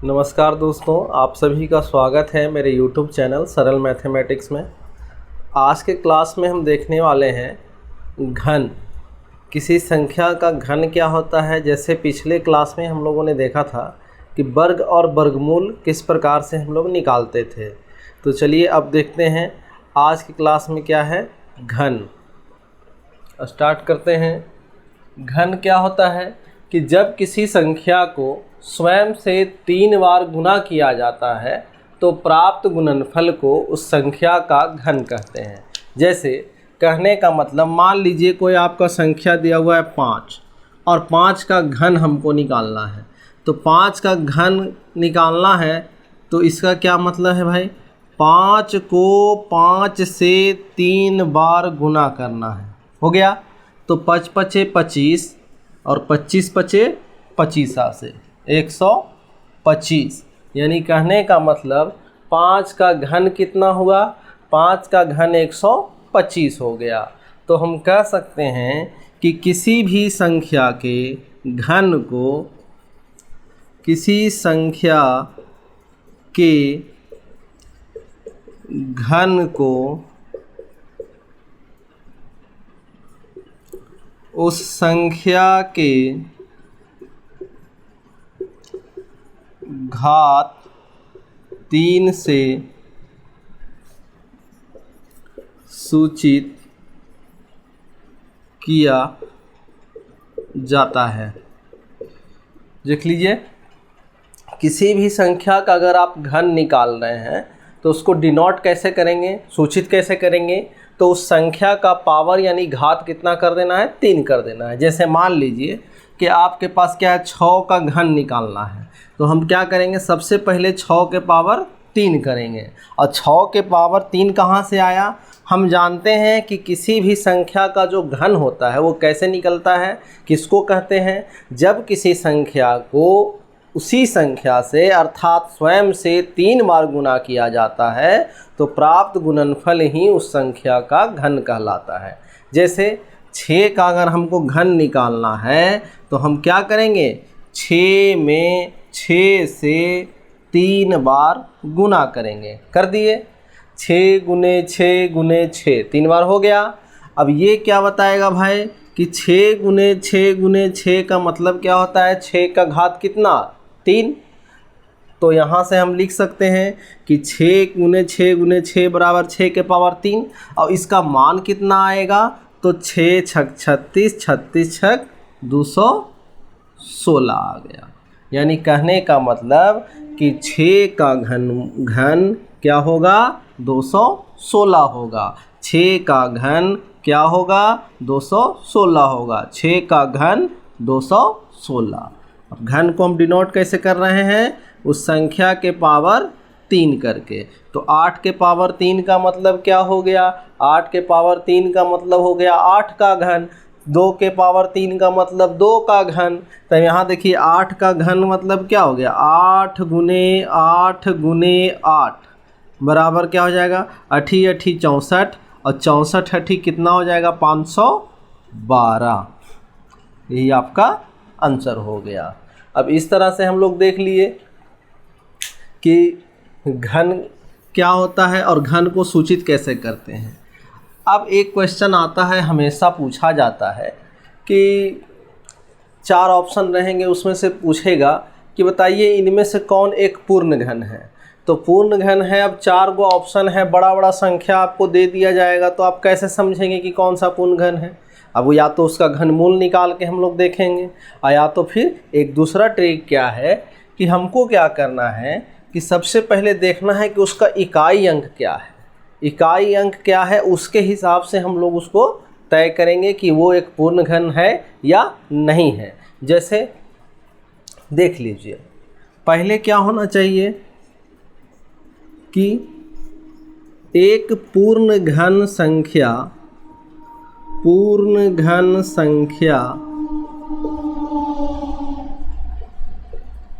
नमस्कार दोस्तों, आप सभी का स्वागत है मेरे YouTube चैनल सरल मैथमेटिक्स में। आज के क्लास में हम देखने वाले हैं घन। किसी संख्या का घन क्या होता है। जैसे पिछले क्लास में हम लोगों ने देखा था कि वर्ग और वर्गमूल किस प्रकार से हम लोग निकालते थे। तो चलिए अब देखते हैं आज की क्लास में क्या है घन। स्टार्ट करते हैं। घन क्या होता है कि जब किसी संख्या को स्वयं से 3 बार गुना किया जाता है तो प्राप्त गुणनफल को उस संख्या का घन कहते हैं। जैसे कहने का मतलब, मान लीजिए कोई आपका संख्या दिया हुआ है 5 और 5 का घन हमको निकालना है। तो 5 का घन निकालना है तो इसका क्या मतलब है भाई, 5 को 5 से 3 बार गुना करना है। हो गया। तो 5 पचे 25 और 25 पचे 25 से 125। यानी कहने का मतलब 5 का घन कितना हुआ, 5 का घन 125 हो गया। तो हम कह सकते हैं कि किसी भी संख्या के घन को, किसी संख्या के घन को उस संख्या के घात 3 से सूचित किया जाता है। देख लीजिए, किसी भी संख्या का अगर आप घन निकाल रहे हैं तो उसको डिनोट कैसे करेंगे, सूचित कैसे करेंगे। तो उस संख्या का पावर यानी घात कितना कर देना है, 3 कर देना है। जैसे मान लीजिए कि आपके पास क्या है, 6 का घन निकालना है। तो हम क्या करेंगे, सबसे पहले 6 के पावर 3 करेंगे। और 6 के पावर 3 कहाँ से आया, हम जानते हैं कि किसी भी संख्या का जो घन होता है वो कैसे निकलता है, किसको कहते हैं। जब किसी संख्या को उसी संख्या से अर्थात स्वयं से 3 बार गुना किया जाता है तो प्राप्त गुणनफल ही उस संख्या का घन कहलाता है। जैसे 6 का अगर हमको घन निकालना है तो हम क्या करेंगे, 6 में 6 से 3 बार गुना करेंगे। कर दिए, 6 गुने 6 गुने 6 3 बार हो गया। अब ये क्या बताएगा भाई कि 6 गुने 6 गुने 6 का मतलब क्या होता है, 6 का घात कितना, 3। तो यहाँ से हम लिख सकते हैं कि 6 गुने 6 गुने 6 बराबर 6 के पावर 3। और इसका मान कितना आएगा, तो 6 छक 36, 36 छक 216 आ गया। यानी कहने का मतलब कि 6 का घन क्या होगा, 216 होगा। 6 का घन क्या होगा, 216 होगा। 6 का घन 216। अब घन को हम डिनोट कैसे कर रहे हैं, उस संख्या के पावर 3 करके। तो 8 के पावर 3 का मतलब क्या हो गया, 8 के पावर 3 का मतलब हो गया 8 का घन। 2 के पावर 3 का मतलब 2 का घन। तो यहाँ देखिए 8 का घन मतलब क्या हो गया, 8 गुने 8 गुने 8 बराबर क्या हो जाएगा, 8 8 64 और 64 8 कितना हो जाएगा, 512। यही आपका आंसर हो गया। अब इस तरह से हम लोग देख लिए कि घन क्या होता है और घन को सूचित कैसे करते हैं। अब एक क्वेश्चन आता है, हमेशा पूछा जाता है कि 4 ऑप्शन रहेंगे, उसमें से पूछेगा कि बताइए इनमें से कौन एक पूर्ण घन है। तो पूर्ण घन है, अब 4 गो ऑप्शन है, बड़ा बड़ा संख्या आपको दे दिया जाएगा तो आप कैसे समझेंगे कि कौन सा पूर्ण घन है। अब या तो उसका घनमूल निकाल के हम लोग देखेंगे, और या तो फिर एक दूसरा ट्रिक क्या है कि हमको क्या करना है कि सबसे पहले देखना है कि उसका इकाई अंक क्या है। इकाई अंक क्या है, उसके हिसाब से हम लोग उसको तय करेंगे कि वो एक पूर्ण घन है या नहीं है। जैसे देख लीजिए, पहले क्या होना चाहिए कि एक पूर्ण घन संख्या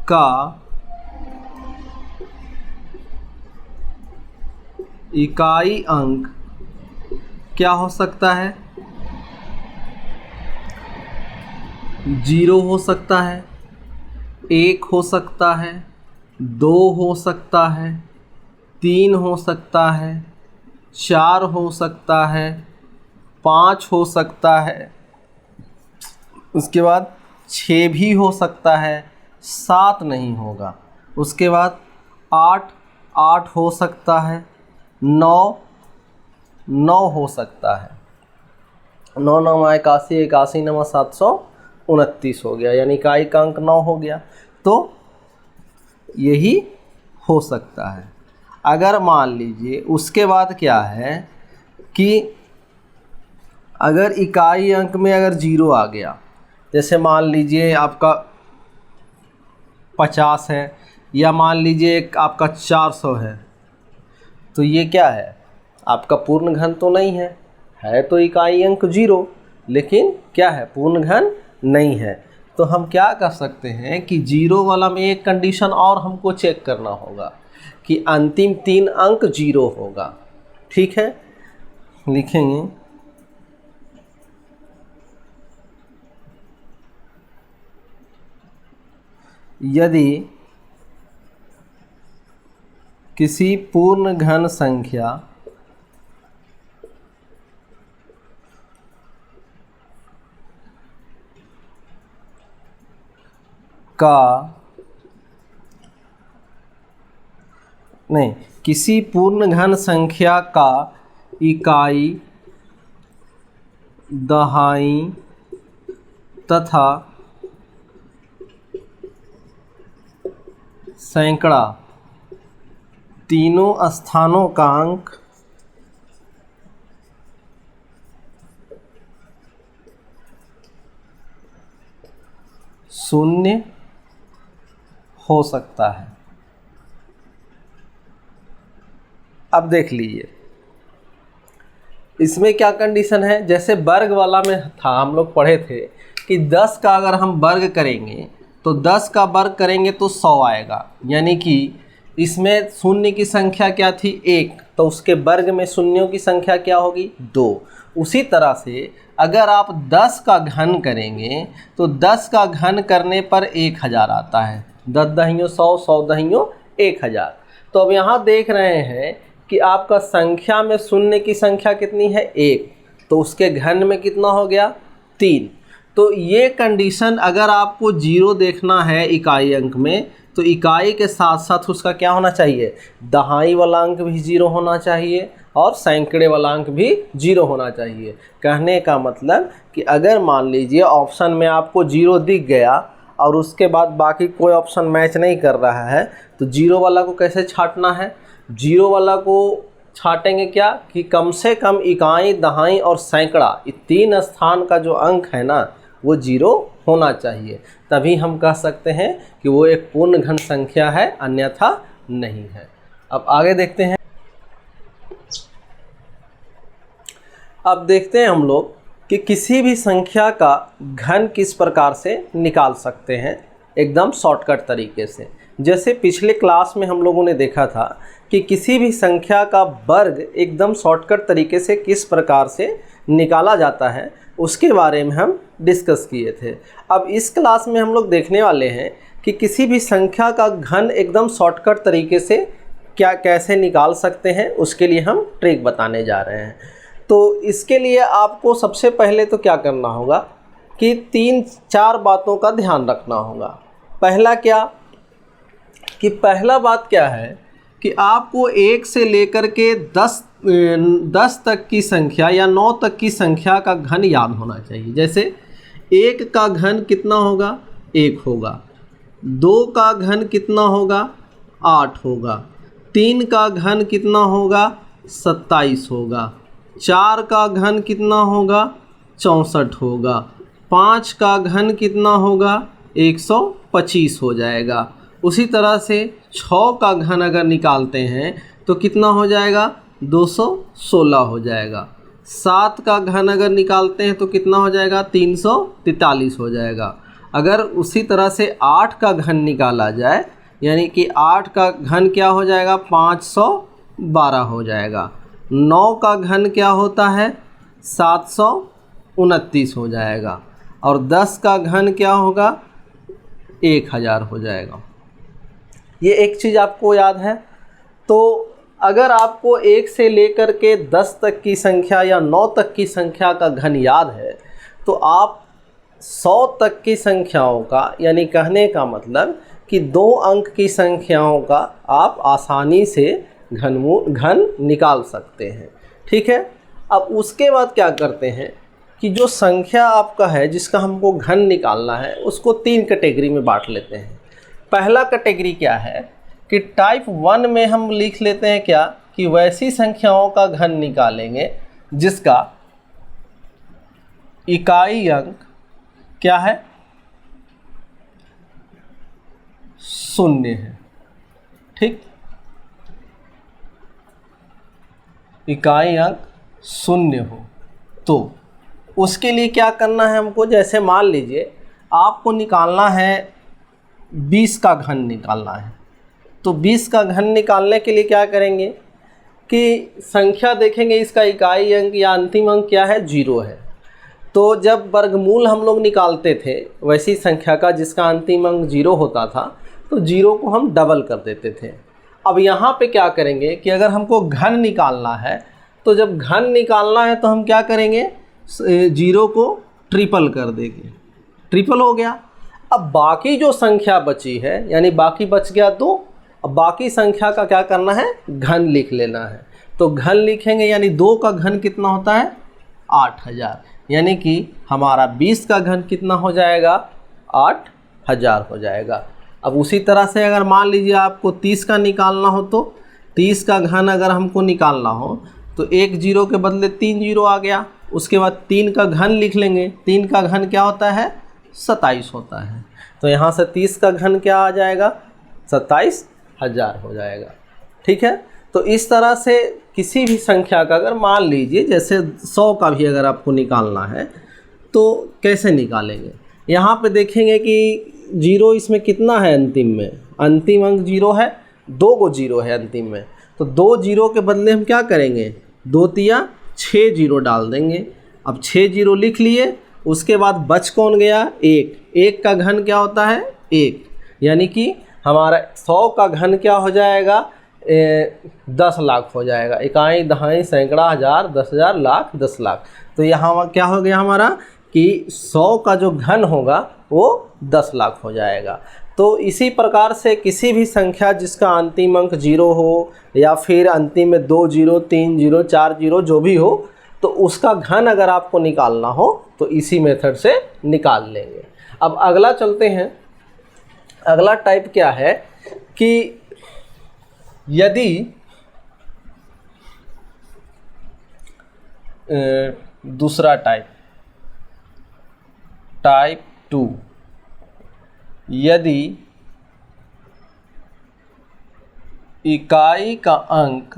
का इकाई अंक क्या हो सकता है, 0 हो सकता है, 1 हो सकता है, 2 हो सकता है, 3 हो सकता है, 4 हो सकता है, 5 हो सकता है, उसके बाद 6 भी हो सकता है, 7 नहीं होगा। उसके बाद 8 हो सकता है, 9 हो सकता है। 9 9 81, 81 9 729 हो गया, यानी इकाई का अंक 9 हो गया। तो यही हो सकता है। अगर मान लीजिए उसके बाद क्या है कि अगर इकाई अंक में अगर 0 आ गया, जैसे मान लीजिए आपका 50 है, या मान लीजिए आपका 400 है, तो ये क्या है, आपका पूर्ण घन तो नहीं है तो इकाई अंक 0, लेकिन क्या है, पूर्ण घन नहीं है। तो हम क्या कर सकते हैं कि 0 वाला में एक कंडीशन और हमको चेक करना होगा कि अंतिम 3 अंक 0 होगा। ठीक है, लिखेंगे यदि किसी पूर्ण घन संख्या किसी पूर्ण घन संख्या का इकाई, दहाई तथा सैकड़ा तीनों स्थानों का अंक शून्य हो सकता है। अब देख लीजिए इसमें क्या कंडीशन है, जैसे वर्ग वाला में था, हम लोग पढ़े थे कि 10 का अगर हम वर्ग करेंगे तो 10 का वर्ग करेंगे तो 100 आएगा, यानी कि इसमें शून्य की संख्या क्या थी, 1, तो उसके वर्ग में शून्यों की संख्या क्या होगी, 2। उसी तरह से अगर आप 10 का घन करेंगे तो 10 का घन करने पर 1000 आता है, 10 दहियों 100, 100 दहियों 1000। तो अब यहाँ देख रहे हैं कि आपका संख्या में शून्य की संख्या कितनी है, 1, तो उसके घन में कितना हो गया, 3। तो ये कंडीशन अगर आपको 0 देखना है इकाई अंक में, तो इकाई के साथ साथ उसका क्या होना चाहिए, दहाई वाला अंक भी 0 होना चाहिए और सैकड़े वाला अंक भी 0 होना चाहिए। कहने का मतलब कि अगर मान लीजिए ऑप्शन में आपको 0 दिख गया और उसके बाद बाकी कोई ऑप्शन मैच नहीं कर रहा है, तो 0 वाला को कैसे छांटना है, 0 वाला को छाटेंगे क्या कि कम से कम इकाई, दहाई और सैकड़ा, ये 3 स्थान का जो अंक है ना वो 0 होना चाहिए, तभी हम कह सकते हैं कि वो एक पूर्ण घन संख्या है, अन्यथा नहीं है। अब आगे देखते हैं। अब देखते हैं हम लोग कि किसी भी संख्या का घन किस प्रकार से निकाल सकते हैं एकदम शॉर्टकट तरीके से। जैसे पिछले क्लास में हम लोगों ने देखा था कि किसी भी संख्या का वर्ग एकदम शॉर्टकट तरीके से किस प्रकार से निकाला जाता है, उसके बारे में हम डिस्कस किए थे। अब इस क्लास में हम लोग देखने वाले हैं कि किसी भी संख्या का घन एकदम शॉर्टकट तरीके से कैसे निकाल सकते हैं, उसके लिए हम ट्रिक बताने जा रहे हैं। तो इसके लिए आपको सबसे पहले तो क्या करना होगा कि 3-4 बातों का ध्यान रखना होगा। पहला क्या कि पहला बात क्या है कि आपको 1 से लेकर के 10 तक की संख्या या 9 तक की संख्या का घन याद होना चाहिए। जैसे 1 का घन कितना होगा, 1 होगा, 2 का घन कितना होगा, 8 होगा, 3 का घन कितना होगा, 27 होगा, 4 का घन कितना होगा, 64 होगा, 5 का घन कितना होगा, 125 हो जाएगा। उसी तरह से 6 का घन अगर निकालते हैं तो कितना हो जाएगा, 216 हो जाएगा। 7 का घन अगर निकालते हैं तो कितना हो जाएगा, 343 हो जाएगा। अगर उसी तरह से 8 का घन निकाला जाए, यानी कि 8 का घन क्या हो जाएगा, 512 हो जाएगा। 9 का घन क्या होता है, 729 हो जाएगा। और 10 का घन क्या होगा, 1000 हो जाएगा। ये एक चीज़ आपको याद है। तो अगर आपको 1 से लेकर के 10 तक की संख्या या 9 तक की संख्या का घन याद है तो आप 100 तक की संख्याओं का, यानी कहने का मतलब कि 2 अंक की संख्याओं का आप आसानी से घन निकाल सकते हैं। ठीक है। अब उसके बाद क्या करते हैं कि जो संख्या आपका है जिसका हमको घन निकालना है उसको 3 कैटेगरी में बांट लेते हैं। पहला कैटेगरी क्या है कि टाइप 1 में हम लिख लेते हैं क्या कि वैसी संख्याओं का घन निकालेंगे जिसका इकाई अंक क्या है, 0 है। ठीक, इकाई अंक 0 हो तो उसके लिए क्या करना है हमको, जैसे मान लीजिए आपको निकालना है 20 का घन निकालना है। तो 20 का घन निकालने के लिए क्या करेंगे कि संख्या देखेंगे इसका इकाई अंक या अंतिम अंक क्या है, 0 है। तो जब वर्गमूल हम लोग निकालते थे वैसी संख्या का जिसका अंतिम अंक 0 होता था तो 0 को हम डबल कर देते थे। अब यहाँ पे क्या करेंगे कि अगर हमको घन निकालना है तो जब घन निकालना है तो हम क्या करेंगे, 0 को ट्रिपल कर देंगे, ट्रिपल हो गया। अब बाकी जो संख्या बची है यानी बाकी बच गया 2, अब बाकी संख्या का क्या करना है, घन लिख लेना है। तो घन लिखेंगे यानी 2 का घन कितना होता है, 8000, यानी कि हमारा 20 का घन कितना हो जाएगा, 8000 हो जाएगा। अब उसी तरह से अगर मान लीजिए आपको 30 का निकालना हो तो 30 का घन अगर हमको निकालना हो तो 1 0 के बदले 3 0 आ गया। उसके बाद 3 का घन लिख लेंगे, 3 का घन क्या होता है, 27 होता है। तो यहाँ से 30 का घन क्या आ जाएगा, 27000 हो जाएगा। ठीक है। तो इस तरह से किसी भी संख्या का अगर मान लीजिए जैसे 100 का भी अगर आपको निकालना है तो कैसे निकालेंगे, यहाँ पे देखेंगे कि 0 इसमें कितना है अंतिम में, अंतिम अंक 0 है, 2 को 0 है अंतिम में। तो 2 0 के बदले हम क्या करेंगे, 2 तिया 6 0 डाल देंगे। अब 6 0 लिख लिए, उसके बाद बच कौन गया, 1, 1 का घन क्या होता है, 1, यानी कि हमारा 100 का घन क्या हो जाएगा, 10 लाख हो जाएगा। इकाई, दहाई, सैकड़ा, हज़ार, 10,000, लाख, 10 लाख। तो यहाँ क्या हो गया हमारा कि 100 का जो घन होगा वो 10 लाख हो जाएगा। तो इसी प्रकार से किसी भी संख्या जिसका अंतिम अंक 0 हो या फिर अंतिम में 2 0, 3 0, 4 0 जो भी हो, तो उसका घन अगर आपको निकालना हो तो इसी मेथड से निकाल लेंगे। अब अगला चलते हैं। अगला टाइप क्या है कि यदि दूसरा टाइप 2, यदि इकाई का अंक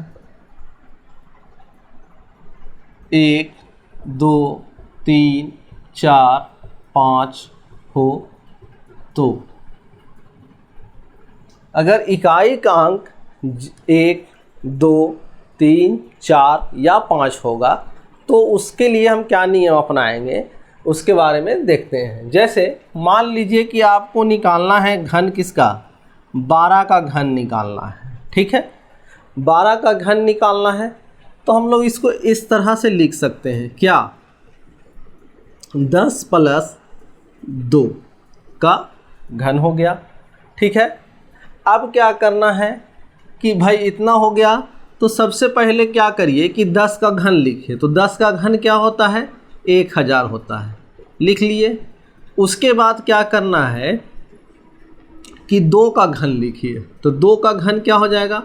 1 2 3 4 5 हो तो अगर इकाई का अंक 1 2 3 4 या 5 होगा तो उसके लिए हम क्या नियम अपनाएंगे उसके बारे में देखते हैं। जैसे मान लीजिए कि आपको निकालना है घन किसका, 12 का घन निकालना है। ठीक है, 12 का घन निकालना है तो हम लोग इसको इस तरह से लिख सकते हैं, क्या, 10 + 2 का घन हो गया। ठीक है। अब क्या करना है कि भाई इतना हो गया तो सबसे पहले क्या करिए कि 10 का घन लिखिए। तो 10 का घन क्या होता है, 1000 होता है, लिख लिए। उसके बाद क्या करना है कि 2 का घन लिखिए। तो 2 का घन क्या हो जाएगा,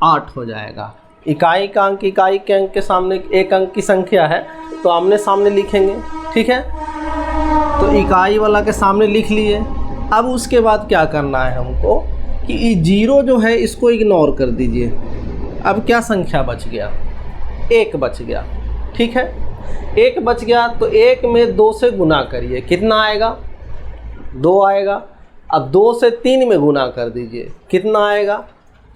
8 हो जाएगा। इकाई का अंक इकाई के अंक के सामने एक अंक की संख्या है तो आमने सामने लिखेंगे। ठीक है, तो इकाई वाला के सामने लिख लिए। अब उसके बाद क्या करना है हमको कि 0 जो है इसको इग्नोर कर दीजिए। अब क्या संख्या बच गया, 1 बच गया। ठीक है, 1 बच गया तो 1 में 2 से गुना करिए, कितना आएगा, 2 आएगा। अब 2 से 3 में गुना कर दीजिए, कितना आएगा,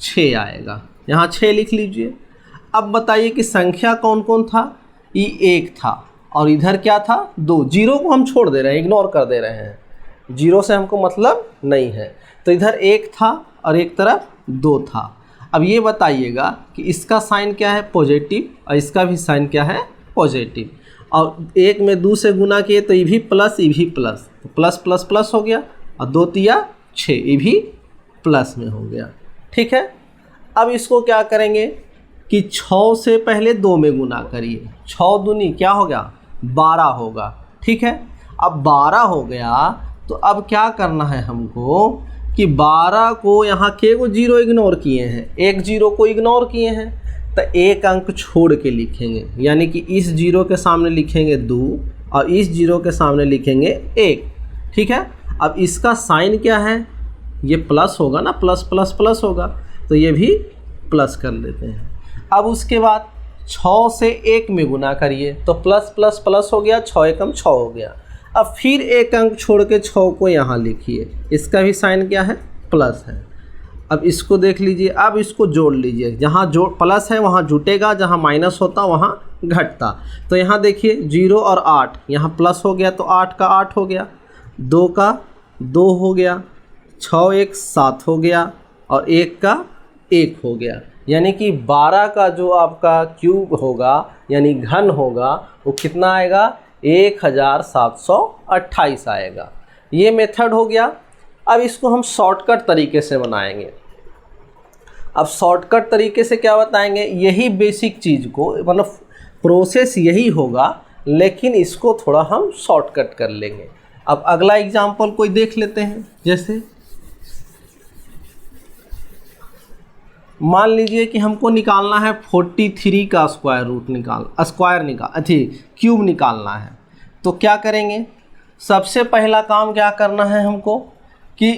6 आएगा। यहाँ 6 लिख लीजिए। अब बताइए कि संख्या कौन कौन था, ये 1 था और इधर क्या था, 2। 0 को हम छोड़ दे रहे हैं, इग्नोर कर दे रहे हैं। जीरो से हमको मतलब नहीं है। तो इधर 1 था और एक तरफ 2 था। अब ये बताइएगा कि इसका साइन क्या है, पॉजिटिव, और इसका भी साइन क्या है, पॉजिटिव। और 1 में 2 से गुना किए तो ये भी प्लस, ये भी प्लस, तो प्लस प्लस प्लस हो गया, और 2 तिया 6, ये भी प्लस में हो गया। ठीक है, अब इसको क्या करेंगे कि 6 से पहले 2 में गुना करिए, 6 दूनी क्या हो गया, 12 होगा। ठीक है, अब 12 हो गया तो अब क्या करना है हमको कि 12 को यहाँ के को जीरो इग्नोर किए हैं, एक जीरो को इग्नोर किए हैं, तो एक अंक छोड़ के लिखेंगे, यानी कि इस जीरो के सामने लिखेंगे 2 और इस जीरो के सामने लिखेंगे 1। ठीक है, अब इसका साइन क्या है, ये प्लस होगा ना, प्लस प्लस प्लस होगा, तो ये भी प्लस कर लेते हैं। अब उसके बाद 6 से 1 में गुना करिए तो प्लस प्लस प्लस हो गया, 6 एकम 6 हो गया। अब फिर एक अंक छोड़ के 6 को यहाँ लिखिए, इसका भी साइन क्या है, प्लस है। अब इसको देख लीजिए, अब इसको जोड़ लीजिए, जहाँ जो प्लस है वहाँ जुटेगा, जहाँ माइनस होता वहाँ घटता। तो यहाँ देखिए 0 और 8, यहाँ प्लस हो गया तो 8 का 8 हो गया, 2 का 2 हो गया, 6 1 7 हो गया, और 1 का 1 हो गया। यानी कि 12 का जो आपका क्यूब होगा यानी घन होगा वो कितना आएगा, 1728 आएगा। ये मेथड हो गया। अब इसको हम शॉर्टकट तरीके से बनाएंगे। अब शॉर्टकट तरीके से क्या बताएंगे, यही बेसिक चीज़ को, मतलब प्रोसेस यही होगा, लेकिन इसको थोड़ा हम शॉर्टकट कर लेंगे। अब अगला एग्जाम्पल कोई देख लेते हैं। जैसे मान लीजिए कि हमको निकालना है 43 का स्क्वायर रूट क्यूब निकालना है। तो क्या करेंगे, सबसे पहला काम क्या करना है हमको कि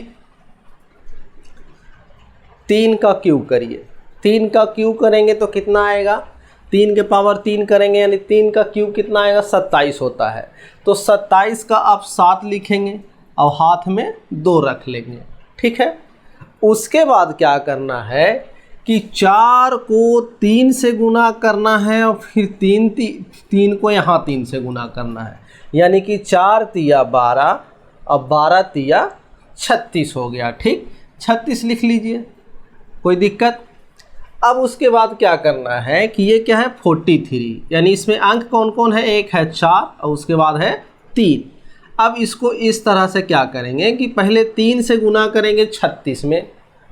3 का क्यूब करिए। 3 का क्यूब करेंगे तो कितना आएगा, 3 के पावर 3 करेंगे यानी 3 का क्यूब कितना आएगा, 27 होता है। तो 27 का आप 7 लिखेंगे और हाथ में 2 रख लेंगे। ठीक है, उसके बाद क्या करना है कि 4 को 3 से गुना करना है और फिर 3 को यहाँ 3 से गुना करना है, यानी कि 4 तिया 12 और 12 तिया 36 हो गया। ठीक, 36 लिख लीजिए, कोई दिक्कत। अब उसके बाद क्या करना है कि ये क्या है 43, यानी इसमें अंक कौन कौन है, एक है 4 और उसके बाद है 3। अब इसको इस तरह से क्या करेंगे कि पहले 3 से गुना करेंगे 36 में,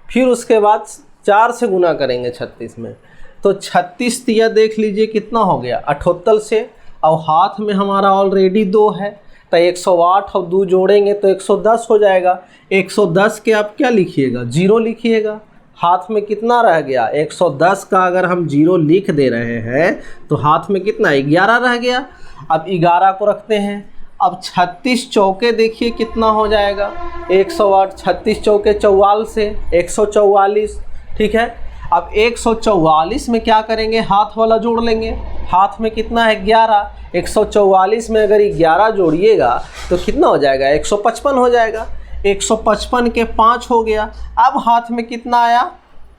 फिर उसके बाद 4 से गुना करेंगे 36 में। तो 36 तिया देख लीजिए कितना हो गया 78 से, और हाथ में हमारा ऑलरेडी 2 है तो 108 और 2 जोड़ेंगे तो 110 हो जाएगा। 110 के आप क्या लिखिएगा, 0 लिखिएगा। हाथ में कितना रह गया, 110 का अगर हम 0 लिख दे रहे हैं तो हाथ में कितना 11 रह गया। अब 11 को रखते हैं। अब 36 चौके देखिए कितना हो जाएगा, 108, 36 चौके 44 से 144। ठीक है, अब 144 में क्या करेंगे, हाथ वाला जोड़ लेंगे। हाथ में कितना है 11, 144 में अगर 11 जोड़िएगा तो कितना हो जाएगा, 155 हो जाएगा। 155 के 5 हो गया। अब हाथ में कितना आया,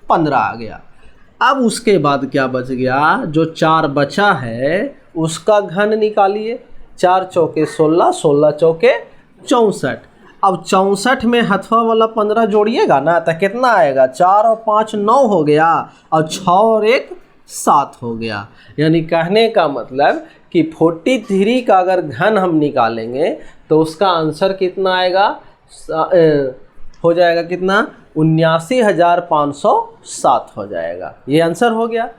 15 आ गया। अब उसके बाद क्या बच गया, जो 4 बचा है उसका घन निकालिए। 4 चौके 16, 16 चौके 64। अब 64 में हथवा वाला 15 जोड़िएगा ना तो कितना आएगा, 4 और 5 9 हो गया, और 6 और 1 7 हो गया। यानी कहने का मतलब कि 43 का अगर घन हम निकालेंगे तो उसका आंसर कितना आएगा, हो जाएगा कितना, 79,507 हो जाएगा। ये आंसर हो गया।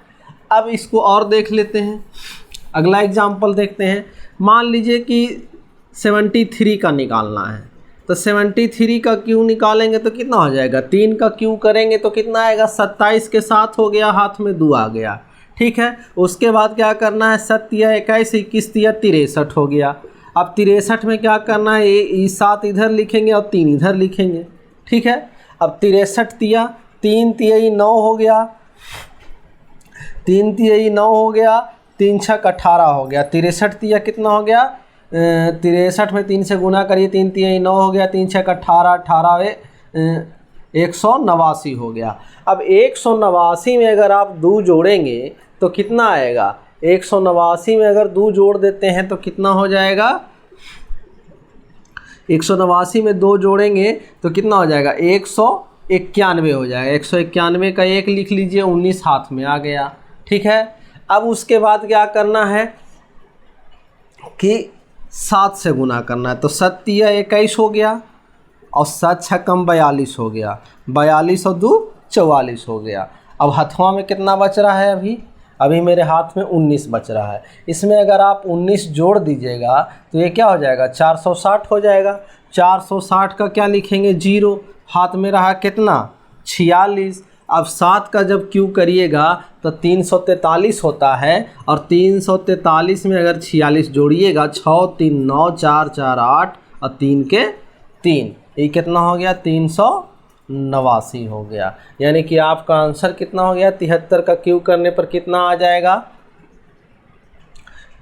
अब इसको और देख लेते हैं, अगला एग्जाम्पल देखते हैं। मान लीजिए कि 73 का निकालना है, तो 73 का क्यू निकालेंगे तो कितना हो जाएगा, 3 का क्यू करेंगे तो कितना आएगा, 27 के 7 हो गया, हाथ में 2 आ गया। ठीक है, उसके बाद क्या करना है, 7 या 21, 21 या 63 हो गया। अब 63 में क्या करना है, ये 7 इधर लिखेंगे और 3 इधर लिखेंगे। ठीक है, अब 63 तिया 3 तिया 9 हो गया, 3 तिया 9 हो गया, 3 छक 18 हो गया। 63 तिया कितना हो गया, 63 में 3 से गुना करिए, 3 तिया 9 हो गया, 3 छक 18, 18 189 हो गया। अब 189 में अगर आप 2 जोड़ेंगे तो कितना आएगा, 189 में अगर 2 जोड़ देते हैं तो कितना हो जाएगा, 189 में 2 जोड़ेंगे तो कितना हो जाएगा, 191 हो जाएगा। 191 का 1 लिख लीजिए, 19 हाथ में आ गया। ठीक है, अब उसके बाद क्या करना है कि 7 से गुना करना है। तो 7 या 21 हो गया और 7 छक्कम 42 हो गया, 42 और 2 44 हो गया। अब हथुआ में कितना बच रहा है, अभी मेरे हाथ में 19 बच रहा है। इसमें अगर आप 19 जोड़ दीजिएगा तो ये क्या हो जाएगा, 460 हो जाएगा। 460 का क्या लिखेंगे, 0, हाथ में रहा कितना, 46। अब 7 का जब क्यू करिएगा तो 343 होता है, और 343 में अगर 46 जोड़िएगा, 6 3 9 4 4 8 और 3 के 3, ये कितना हो गया, 389 हो गया। यानी कि आपका आंसर कितना हो गया, 73 का क्यू करने पर कितना आ जाएगा,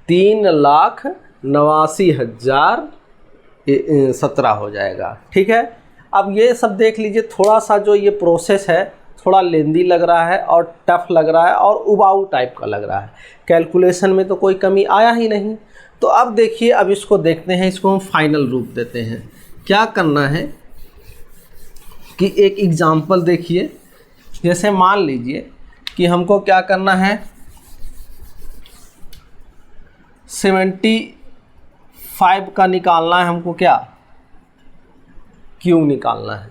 3,89,017 हो जाएगा। ठीक है, अब ये सब देख लीजिए, थोड़ा सा जो ये प्रोसेस है थोड़ा लेंदी लग रहा है और टफ लग रहा है और उबाऊ टाइप का लग रहा है। कैलकुलेशन में तो कोई कमी आया ही नहीं। तो अब देखिए, अब इसको देखते हैं, इसको हम फाइनल रूप देते हैं। क्या करना है कि एक एग्जाम्पल देखिए, जैसे मान लीजिए कि हमको क्या करना है, 75 का निकालना है हमको, क्या क्यूब निकालना है।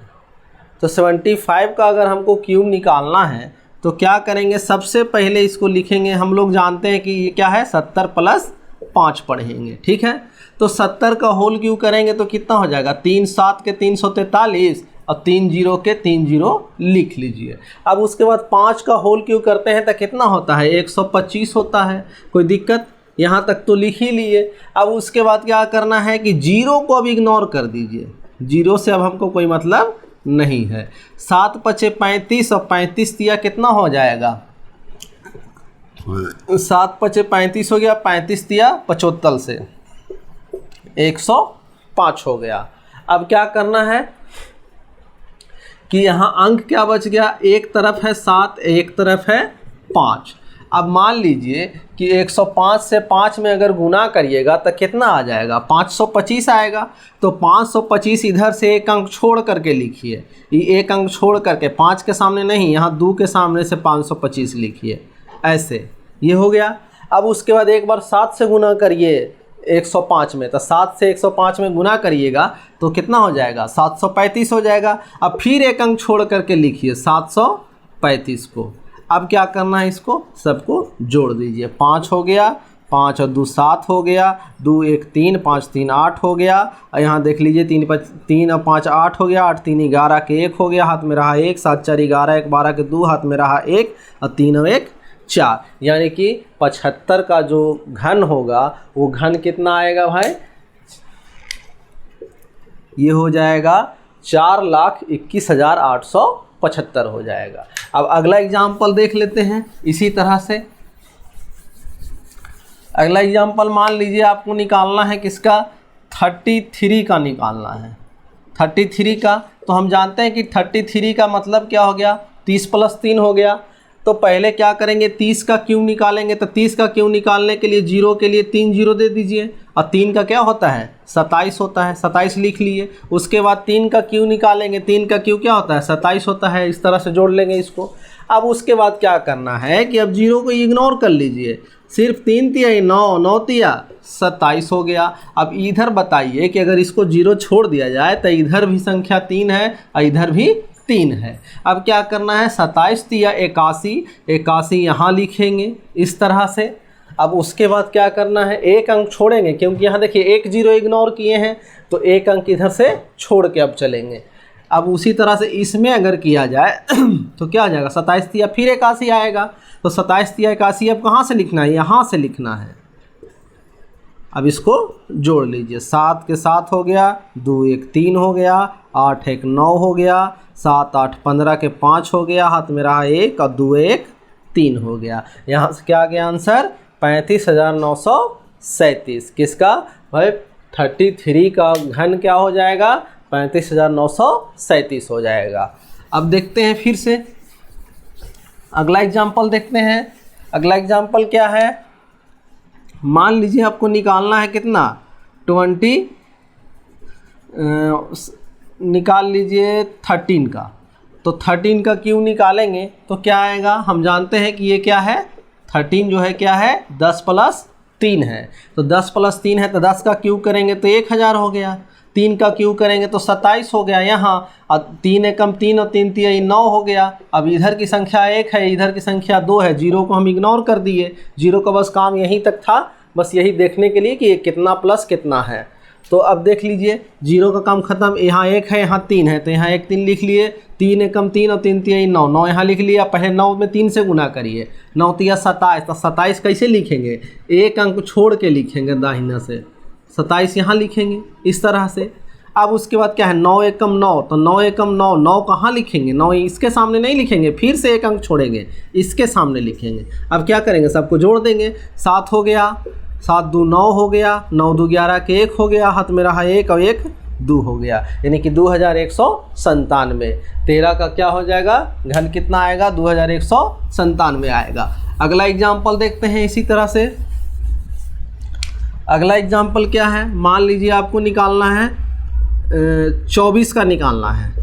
तो 75 का अगर हमको क्यूब निकालना है तो क्या करेंगे, सबसे पहले इसको लिखेंगे। हम लोग जानते हैं कि ये क्या है, 70 + 5 पढ़ेंगे। ठीक है, तो 70 का होल क्यूब करेंगे तो कितना हो जाएगा, 3 7 के 343 और 3 0 के 3 0 लिख लीजिए। अब उसके बाद 5 का होल क्यूब करते हैं तो कितना होता है, 125 होता है। कोई दिक्कत, यहाँ तक तो लिख ही लिए। अब उसके बाद क्या करना है कि 0 को अब इग्नोर कर दीजिए, 0 से अब हमको कोई मतलब नहीं है। 7 5 35 और 35 दिया कितना हो जाएगा, 7 5 35 हो गया, 35 दिया 75 से 105 हो गया। अब क्या करना है कि यहाँ अंक क्या बच गया, एक तरफ है 7, एक तरफ है 5। अब मान लीजिए कि 105 से 5 में अगर गुना करिएगा तो कितना आ जाएगा, 525 आएगा। तो 525 इधर से एक अंक छोड़ करके लिखिए, ये एक अंक छोड़ करके, 5 के सामने नहीं, यहाँ 2 के सामने से 525 लिखिए, ऐसे ये हो गया। अब उसके बाद एक बार 7 से गुना करिए 105 में, तो 7 से 105 में गुना करिएगा तो कितना हो जाएगा, 735 हो जाएगा। अब फिर एक अंक छोड़ करके लिखिए 735 को। अब क्या करना है, इसको सबको जोड़ दीजिए। 5 हो गया, 5 और 2 7 हो गया, 2 1 3, 5 3 8 हो गया। और यहाँ देख लीजिए 3 और 5 8 हो गया, 8 3 11 के 1 हो गया, हाथ में रहा 1, 7 4 11, 1 12 के 2, हाथ में रहा 1 और 3 और 1 4। यानी कि 75 का जो घन होगा वो घन कितना आएगा भाई, ये हो जाएगा 4,21,875 हो जाएगा। अब अगला एग्जाम्पल देख लेते हैं इसी तरह से। अगला एग्जाम्पल मान लीजिए आपको निकालना है किसका, 33 का निकालना है। 33 का तो हम जानते हैं कि 33 का मतलब क्या हो गया, 30 + 3 हो गया। तो पहले क्या करेंगे, 30 का क्यूब निकालेंगे। तो 30 का क्यूब निकालने के लिए 0 के लिए 3 0 दे दीजिए, और 3 का क्या होता है, 27 होता है, 27 लिख लिए। उसके बाद 3 का क्यूब निकालेंगे, 3 का क्यूब क्या होता है, 27 होता है। इस तरह से जोड़ लेंगे इसको। अब उसके बाद क्या करना है कि अब 0 को इग्नोर कर लीजिए, सिर्फ 3 तिया 9, 9 तिया 27 हो गया। अब इधर बताइए कि अगर इसको 0 छोड़ दिया जाए तो इधर भी संख्या 3 है और इधर भी 3 है। अब क्या करना है, 27 तिया 81, 81 यहाँ लिखेंगे इस तरह से। अब उसके बाद क्या करना है, एक अंक छोड़ेंगे, क्योंकि यहाँ देखिए 1 0 इग्नोर किए हैं, तो एक अंक इधर से छोड़ के अब चलेंगे। अब उसी तरह से इसमें अगर किया जाए तो क्या आ जाएगा, 27 तिया फिर 81 आएगा। तो 27 तिया 81 अब कहाँ से लिखना है, यहाँ से लिखना है। अब इसको जोड़ लीजिए, 7 के 7 हो गया, 2 1 3 हो गया, 8 1 9 हो गया, 7 8 15 के 5 हो गया, हाथ में रहा 1 और 2 1 3 हो गया। यहाँ से क्या आ गया आंसर, 35,937। किसका भाई, 33 का घन क्या हो जाएगा, 35,937 हो जाएगा। अब देखते हैं फिर से अगला एग्जाम्पल देखते हैं। अगला एग्जाम्पल क्या है, मान लीजिए आपको निकालना है कितना, निकाल लीजिए 13 का, तो 13 का क्यूब निकालेंगे तो क्या आएगा, हम जानते हैं कि ये क्या है 13 जो है क्या है 10 प्लस 3 है, तो 10 प्लस 3 है तो 10 का क्यूब करेंगे तो 1000 हो गया, 3 का क्यूब करेंगे तो 27 हो गया यहाँ, और 3 एकम 3 और 3 तिहाई 9 हो गया। अब इधर की संख्या 1 है, इधर की संख्या 2 है, जीरो को हम इग्नोर कर दिए, जीरो का बस काम यहीं तक था, बस यही देखने के लिए कि ये कितना प्लस कितना है। तो अब देख लीजिए जीरो का काम खत्म, यहाँ 1 है यहाँ 3 है, तो यहाँ 1 3 लिख लिए, 3 एकम 3 और 3 तिहाई 9, 9 यहाँ लिख लिया, पहले 9 में 3 से गुना करिए, 9 तिया 27, तो 27 कैसे लिखेंगे, एक अंक छोड़ के लिखेंगे दाहिना से, 27 यहाँ लिखेंगे इस तरह से। अब उसके बाद क्या है 9 एकम 9, तो 9 एकम 9, 9 कहाँ लिखेंगे, 9 इसके सामने नहीं लिखेंगे, फिर से एक अंक छोड़ेंगे, इसके सामने लिखेंगे। अब क्या करेंगे, सबको जोड़ देंगे, 7 हो गया, 7 2 9 हो गया, 9 2 11 के 1 हो गया, हाथ में रहा 1 और 1 2 हो गया, यानी कि 2197। 13 का क्या हो जाएगा, घन कितना आएगा 2197 आएगा। अगला एग्जाम्पल देखते हैं इसी तरह से। अगला एग्जाम्पल क्या है, मान लीजिए आपको निकालना है 24 का निकालना है,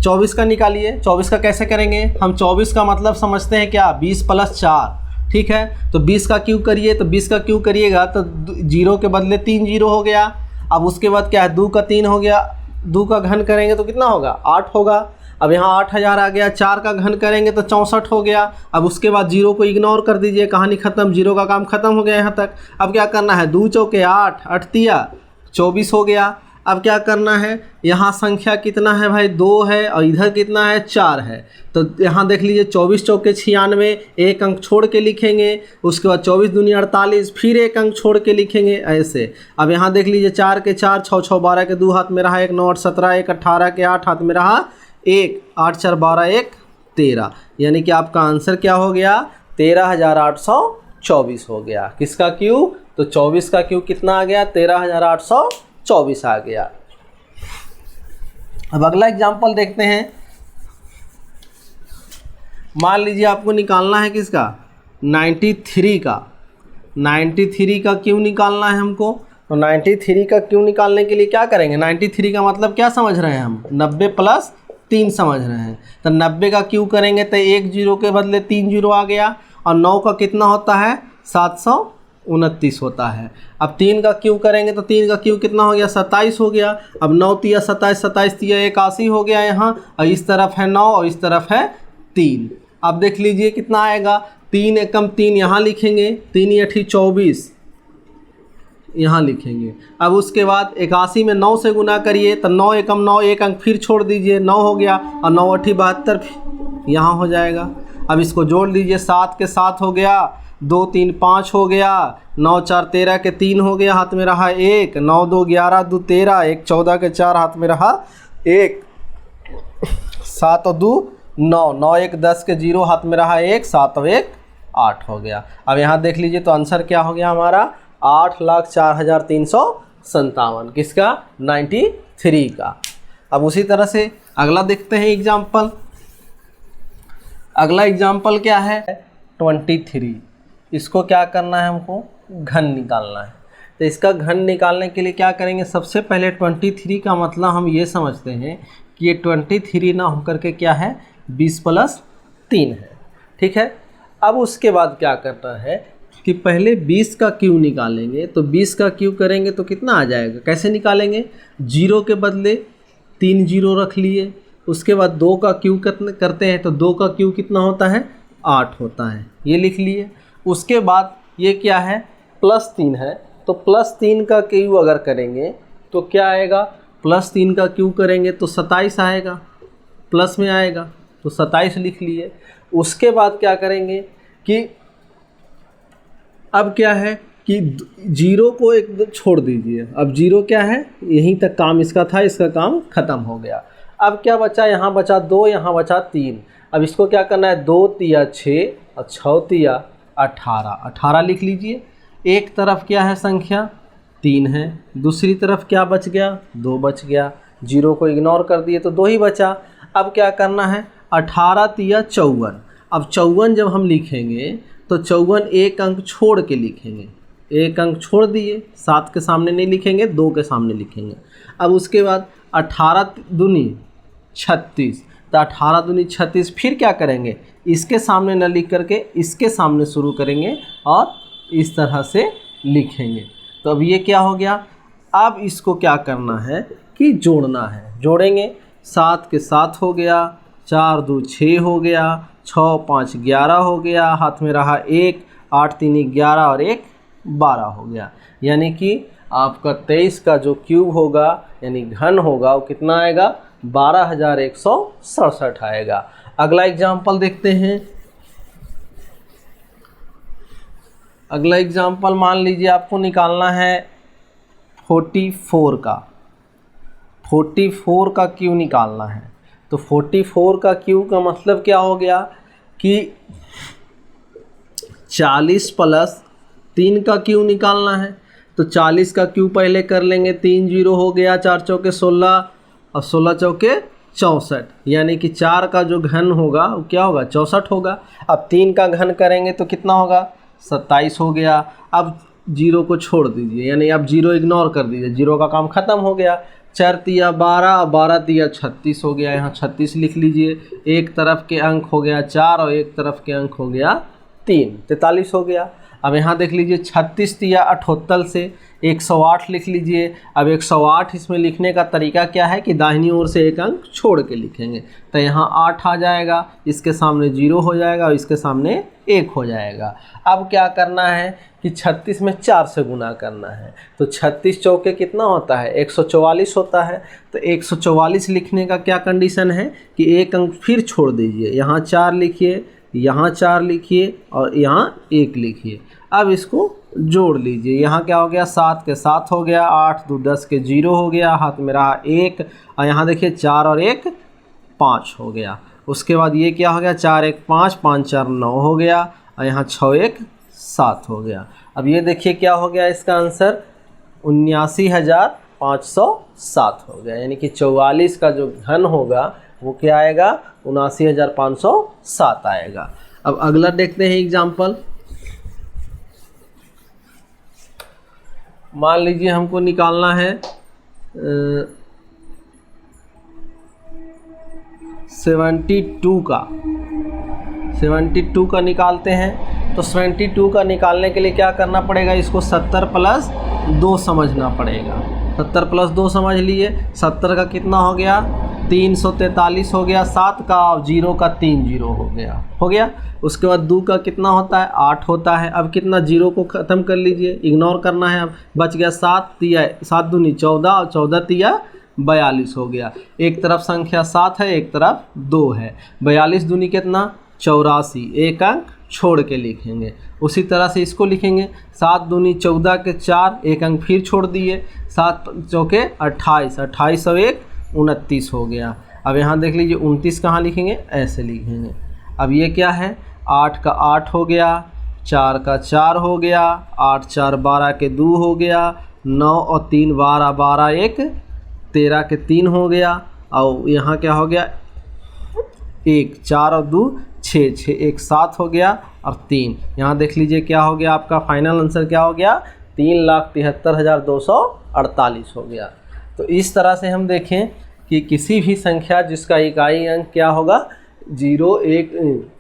24 का निकालिए। 24 का कैसे करेंगे, हम 24 का मतलब समझते हैं क्या 20 प्लस 4, ठीक है, तो 20 का क्यूब करिए, तो 20 का क्यूब करिएगा तो जीरो के बदले 3 जीरो हो गया। अब उसके बाद क्या है 2 का 3 हो गया, 2 का घन करेंगे तो कितना होगा 8 होगा। अब यहाँ 8000 आ गया, 4 का घन करेंगे तो 64 हो गया। अब उसके बाद जीरो को इग्नोर कर दीजिए, कहानी ख़त्म, जीरो का काम ख़त्म हो गया यहाँ तक। अब क्या करना है 2 चौके 8, 8 तिया 24 हो गया। अब क्या करना है, यहाँ संख्या कितना है भाई 2 है और इधर कितना है 4 है, तो यहाँ देख लीजिए 24 चौके 96, एक अंक छोड़ के लिखेंगे, उसके बाद 24 दूनी 48, फिर एक अंक छोड़ के लिखेंगे ऐसे। अब यहाँ देख लीजिए 4 के 4, 6 6 12 के 2 हाथ में रहा 1, 9 8 17, 1 18 के 8 हाथ में रहा 1, 8 4 12, 1 13, यानी कि आपका आंसर क्या हो गया 13824 हो गया। किसका क्यूब, तो 24 का क्यूब कितना आ गया 13824 आ गया। अब अगला एग्जांपल देखते हैं। मान लीजिए आपको निकालना है किसका 93 का, 93 का क्यूब निकालना है हमको। तो 93 का क्यूब निकालने के लिए क्या करेंगे, 93 का मतलब क्या समझ रहे हैं हम 90 प्लस 3 समझ रहे हैं। तो 90 का क्यूब करेंगे तो 1 जीरो के बदले 3 जीरो आ गया, और 9 का कितना होता है 729 होता है। अब 3 का क्यूब करेंगे तो 3 का क्यूब कितना हो गया 27 हो गया। अब 9 तिया 27, 27 तिया 81 हो गया यहाँ, और इस तरफ है 9 और इस तरफ है 3। अब देख लीजिए कितना आएगा, 3 एकम 3 यहाँ लिखेंगे, 3 8 24 यहाँ लिखेंगे। अब उसके बाद 81 में 9 से गुना करिए, तो 9 एकम 9, एक अंक फिर छोड़ दीजिए, 9 हो गया, और 9 8 72 यहाँ हो जाएगा। अब इसको जोड़ लीजिए, 7 के 7 हो गया, 2 3 5 हो गया, 9 4 13 के 3 हो गया, हाथ में रहा 1, 9 2 11 2 13, 1 14 के 4 हाथ में रहा 1, 7 और 2 9, 9 1 10 के 0 हाथ में रहा 1, 7 और 1 8 हो गया। अब यहाँ देख लीजिए तो आंसर क्या हो गया हमारा 8,04,357 किसका 93 का। अब उसी तरह से अगला देखते हैं एग्जाम्पल। अगला एग्जाम्पल क्या है 23। इसको क्या करना है, हमको घन निकालना है। तो इसका घन निकालने के लिए क्या करेंगे, सबसे पहले 23 का मतलब हम ये समझते हैं कि ये 23 ना होकर के क्या है 20 प्लस 3 है, ठीक है। अब उसके बाद क्या करना है कि पहले 20 का क्यूब निकालेंगे। तो 20 का क्यूब करेंगे तो कितना आ जाएगा, कैसे निकालेंगे, जीरो के बदले 3 जीरो रख लिए। उसके बाद 2 का क्यूब करते हैं तो 2 का क्यूब कितना होता है 8 होता है, ये लिख लिए। उसके बाद ये क्या है +3 है, तो +3 का क्यूब अगर करेंगे तो क्या आएगा, +3 का क्यूब करेंगे तो 27 आएगा, प्लस में आएगा तो 27 लिख लिए। उसके बाद क्या करेंगे कि अब क्या है कि जीरो को एक छोड़ दीजिए। अब जीरो क्या है, यहीं तक काम इसका था, इसका काम ख़त्म हो गया। अब क्या बचा, यहाँ बचा 2, यहाँ बचा 3। अब इसको क्या करना है 2 तिया 6 और 6 तिया 18, 18 लिख लीजिए। एक तरफ क्या है संख्या 3 है, दूसरी तरफ क्या बच गया 2 बच गया, जीरो को इग्नोर कर दिए तो 2 ही बचा। अब क्या करना है 18 तिया 54। अब 54 जब हम लिखेंगे तो 54 एक अंक छोड़ के लिखेंगे, एक अंक छोड़ दिए, 7 के सामने नहीं लिखेंगे 2 के सामने लिखेंगे। अब उसके बाद 18 दूनी 36, तो 18 दूनी 36 फिर क्या करेंगे, इसके सामने न लिख करके इसके सामने शुरू करेंगे और इस तरह से लिखेंगे। तो अब ये क्या हो गया, अब इसको क्या करना है कि जोड़ना है। जोड़ेंगे, 7 के 7 हो गया, 4 2 6 हो गया, 6 5 11 हो गया, हाथ में रहा 1, 8 3 11 और 1 12 हो गया। यानी कि आपका 23 का जो क्यूब होगा यानी घन होगा वो कितना आएगा, 12,167 आएगा। अगला एग्जाम्पल देखते हैं। अगला एग्जाम्पल मान लीजिए आपको निकालना है 44 का। 44 का क्यूब निकालना है। तो 44 का क्यूब का मतलब क्या हो गया कि 40 प्लस 3 का क्यूब निकालना है। तो 40 का क्यूब पहले कर लेंगे, 3 0 हो गया, 4 चौके 16 और 16 चौके 64, यानी कि 4 का जो घन होगा वो क्या होगा, 64 होगा। अब 3 का घन करेंगे तो कितना होगा, 27 हो गया। अब 0 को छोड़ दीजिए, यानी अब 0 इग्नोर कर दीजिए, 0 का काम ख़त्म हो गया। 4 तिया 12, 12 तिया 36 हो गया, यहाँ 36 लिख लीजिए। एक तरफ के अंक हो गया 4 और एक तरफ के अंक हो गया 3, 43 हो गया। अब यहाँ देख लीजिए 36 तिया 78 से 108 लिख लीजिए। अब 108 इसमें लिखने का तरीका क्या है कि दाहिनी ओर से एक अंक छोड़ के लिखेंगे। तो यहाँ 8 आ जाएगा, इसके सामने 0 हो जाएगा और इसके सामने 1 हो जाएगा। अब क्या करना है कि 36 में 4 से गुना करना है। तो 36 चौके कितना होता है, 144 होता है। तो 144 लिखने का क्या कंडीशन है कि एक अंक फिर छोड़ दीजिए, यहाँ 4 लिखिए, यहाँ 4 लिखिए और यहाँ 1 लिखिए। अब इसको जोड़ लीजिए, यहाँ क्या हो गया, 7 के 7 हो गया, 8 2 10 के 0 हो गया, हाथ में रहा 1 और यहाँ देखिए 4 और 1 5 हो गया। उसके बाद ये क्या हो गया, 4 1 5, 5 4 9 हो गया और यहाँ 6 1 7 हो गया। अब ये देखिए क्या हो गया, इसका आंसर 79,507 हो गया। यानी कि 44 का जो घन होगा वो क्या आएगा, 79,507 आएगा। अब अगला देखते हैं एग्जाम्पल। मान लीजिए हमको निकालना है 72 का। 72 का निकालते हैं। तो 72 का निकालने के लिए क्या करना पड़ेगा, इसको 70 प्लस 2 समझना पड़ेगा। 70 प्लस 2 समझ लिए, 70 का कितना हो गया, 343 हो गया, 7 का 0 का 3 0 हो गया। उसके बाद 2 का कितना होता है, 8 होता है। अब कितना, 0 को ख़त्म कर लीजिए, इग्नोर करना है। अब बच गया 7 तिया 7 दूनी 14 और 14 तिया 42 हो गया। एक तरफ संख्या 7 है, एक तरफ 2 है। 42 दूनी कितना, 84, एक अंक छोड़ के लिखेंगे। उसी तरह से इसको लिखेंगे, 7 दूनी 14 के 4, एक अंक फिर छोड़ दिए, 7 चौके 28, 28 और 1 29 हो गया। अब यहाँ देख लीजिए 29 कहाँ लिखेंगे, ऐसे लिखेंगे। अब ये क्या है, 8 का 8 हो गया, 4 का 4 हो गया, 8 4 12 के 2 हो गया, 9 और 3 12, 12 1 13 के 3 हो गया। और यहाँ क्या हो गया, 1 4 और 2 6 6 1 7 हो गया और 3। यहाँ देख लीजिए क्या हो गया, आपका फाइनल आंसर क्या हो गया, 3,73,248 हो गया। तो इस तरह से हम देखें कि किसी भी संख्या जिसका इकाई अंक क्या होगा, 0 1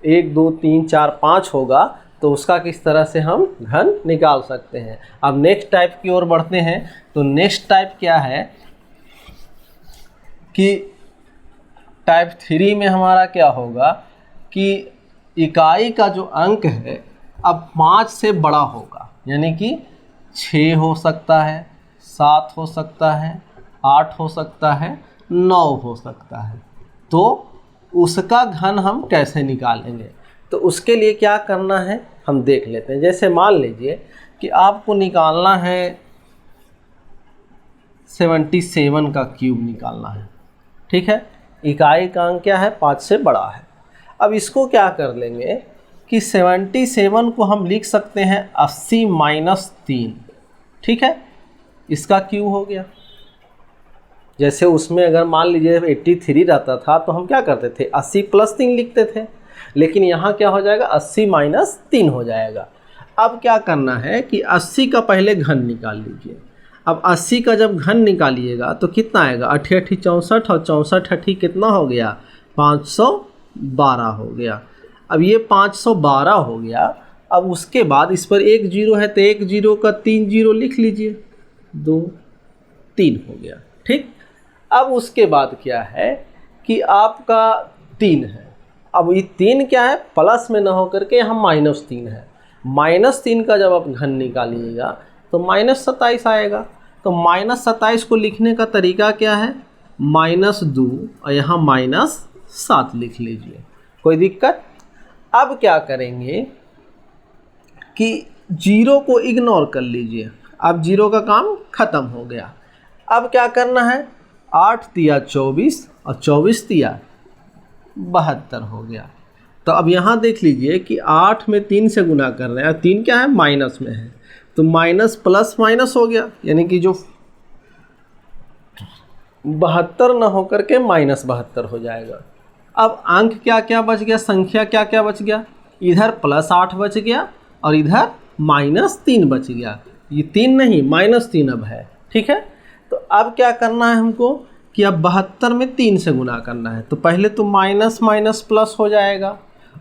1 2 3 4 5 होगा, तो उसका किस तरह से हम घन निकाल सकते हैं। अब नेक्स्ट टाइप की ओर बढ़ते हैं। तो नेक्स्ट टाइप क्या है कि टाइप 3 में हमारा क्या होगा कि इकाई का जो अंक है अब 5 से बड़ा होगा, यानी कि 6 हो सकता है, 7 हो सकता है, 8 हो सकता है, 9 हो सकता है। तो उसका घन हम कैसे निकालेंगे, तो उसके लिए क्या करना है हम देख लेते हैं। जैसे मान लीजिए कि आपको निकालना है 77 का क्यूब निकालना है, ठीक है। इकाई का अंक क्या है, 5 से बड़ा है। अब इसको क्या कर लेंगे कि 77 को हम लिख सकते हैं 80 माइनस 3, ठीक है। इसका क्यूब हो गया। जैसे उसमें अगर मान लीजिए 83 रहता था तो हम क्या करते थे, 80 प्लस 3 लिखते थे, लेकिन यहाँ क्या हो जाएगा, 80 माइनस 3 हो जाएगा। अब क्या करना है कि 80 का पहले घन निकाल लीजिए। अब 80 का जब घन निकालिएगा तो कितना आएगा, 8 8 64 और 64 8 कितना हो गया, 512 हो गया। अब ये 512 हो गया। अब उसके बाद इस पर एक जीरो है तो एक जीरो का 3 जीरो लिख लीजिए, 2 3 हो गया। ठीक, अब उसके बाद क्या है कि आपका 3 है। अब ये 3 क्या है, प्लस में ना होकर के यहाँ -3 है। -3 का जब आप घन निकालिएगा तो -27 आएगा। तो -27 को लिखने का तरीका क्या है, -2 और यहाँ -7 लिख लीजिए, कोई दिक्कत। अब क्या करेंगे कि जीरो को इग्नोर कर लीजिए। अब जीरो का काम ख़त्म हो गया। अब क्या करना है, 8 तिया 24 और 24 तिया 72 हो गया। तो अब यहाँ देख लीजिए कि 8 में 3 से गुना कर रहे हैं, 3 क्या है, माइनस में है, तो माइनस प्लस माइनस हो गया, यानी कि जो 72 ना होकर के -72 हो जाएगा। अब अंक क्या क्या बच गया, संख्या क्या क्या बच गया, इधर +8 बच गया और इधर -3 बच गया। ये 3 नहीं, -3 अब है। ठीक है, तो अब क्या करना है हमको कि अब 72 में 3 से गुना करना है। तो पहले तो माइनस माइनस प्लस हो जाएगा,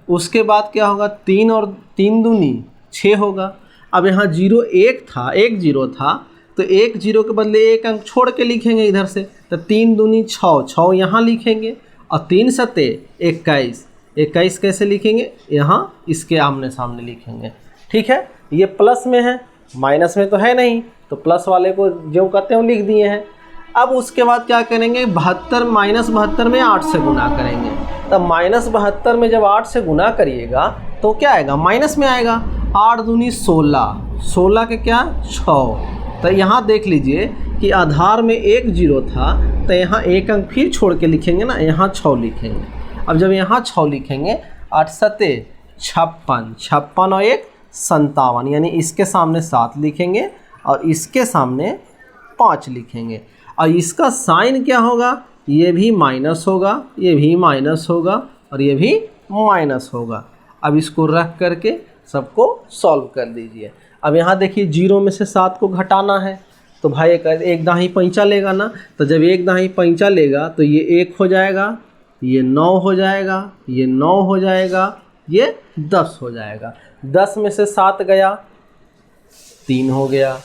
उसके बाद क्या होगा, 3 और 3 दूनी 6 होगा। अब यहाँ 0 1 था, 1 0 था, तो 1 0 के बदले एक अंक छोड़ के लिखेंगे इधर से, तो 3 दूनी 6, 6 यहाँ लिखेंगे और 3 सते 21, 21 कैसे लिखेंगे, यहाँ इसके आमने सामने लिखेंगे। ठीक है, ये प्लस में है, माइनस में तो है नहीं, तो प्लस वाले को जो कहते हैं लिख दिए हैं। अब उसके बाद क्या करेंगे, 72 -72 में 8 से गुना करेंगे। तब -72 में जब 8 से गुना करिएगा तो क्या आएगा, माइनस में आएगा। 8 दूनी 16, 16 के क्या 6। तो यहाँ देख लीजिए कि आधार में 1 0 था, तो यहाँ एक अंक फिर छोड़ के लिखेंगे ना, यहाँ 6 लिखेंगे। अब जब यहाँ 6 लिखेंगे, 8 सते 56, 56 और 1 57, यानी इसके सामने 7 लिखेंगे और इसके सामने 5 लिखेंगे। और इसका साइन क्या होगा, ये भी माइनस होगा, ये भी माइनस होगा और ये भी माइनस होगा। अब इसको रख करके सबको सॉल्व कर दीजिए। अब यहाँ देखिए 0 में से 7 को घटाना है, तो भाई एक दाही पैंचा लेगा ना, तो जब एक दाही पैंचा लेगा तो ये 1 हो जाएगा, ये 9 हो जाएगा, ये 9 हो जाएगा, ये 10 हो जाएगा। 10 में से 7 गया, 3 हो गया।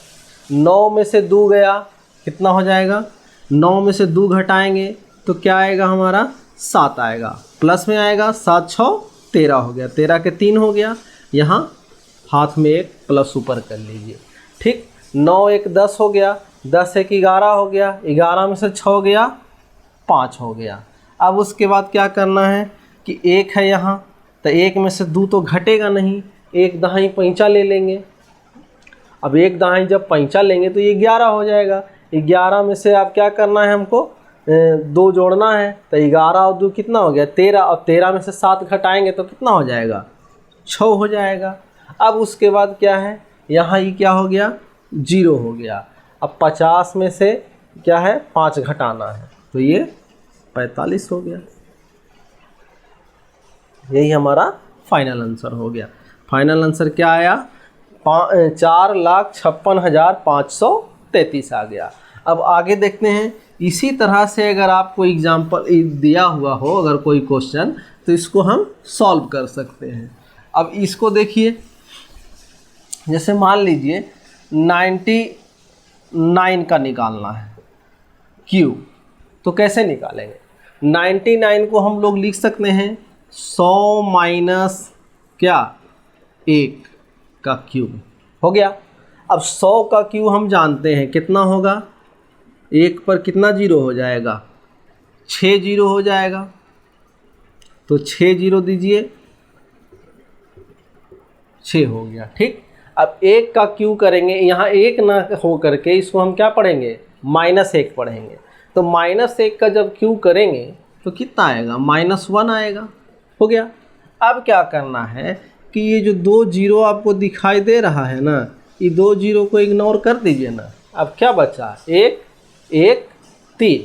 9 में से 2 गया, कितना हो जाएगा, 9 में से 2 घटाएंगे तो क्या आएगा हमारा, 7 आएगा, प्लस में आएगा, 7 6 13 हो गया, 13 के 3 हो गया। यहाँ हाथ में एक प्लस ऊपर कर लीजिए। ठीक, 9 1 10 हो गया, 10 1 11 हो गया, 11 में से 6 गया, 5 हो गया। अब उसके बाद क्या करना है कि 1 है यहाँ, तो 1 में से 2 तो घटेगा नहीं, एक दाही पैंचा ले लेंगे। अब एक दाही जब पैंचा लेंगे तो ये 11 हो जाएगा। 11 में से आप क्या करना है, हमको 2 जोड़ना है, तो 11 और 2 कितना हो गया, 13, और 13 में से 7 घटाएंगे तो कितना हो जाएगा, 6 हो जाएगा। अब उसके बाद क्या है, यहाँ ये क्या हो गया, 0 हो गया। अब 50 में से क्या है, 5 घटाना है, तो ये 45 हो गया। यही हमारा फाइनल आंसर हो गया। फाइनल आंसर क्या आया, 4,56,533 आ गया। अब आगे देखते हैं। इसी तरह से अगर आपको एग्जाम्पल दिया हुआ हो, अगर कोई क्वेश्चन, तो इसको हम सॉल्व कर सकते हैं। अब इसको देखिए, जैसे मान लीजिए 99 का निकालना है Q, तो कैसे निकालेंगे। 99 को हम लोग लिख सकते हैं 100 माइनस क्या 1 का क्यूब हो गया। अब 100 का क्यूब हम जानते हैं कितना होगा, 1 पर कितना जीरो हो जाएगा, 6 जीरो हो जाएगा, तो 6 जीरो दीजिए, 6 हो गया। ठीक, अब 1 का क्यू करेंगे, यहाँ 1 ना हो करके इसको हम क्या पढ़ेंगे, -1 पढ़ेंगे। तो -1 का जब क्यू करेंगे तो कितना आएगा, -1 आएगा। हो गया। अब क्या करना है कि ये जो 2 जीरो आपको दिखाई दे रहा है ना, ये 2 जीरो को इग्नोर कर दीजिए ना। अब क्या बचा, 1 1 3,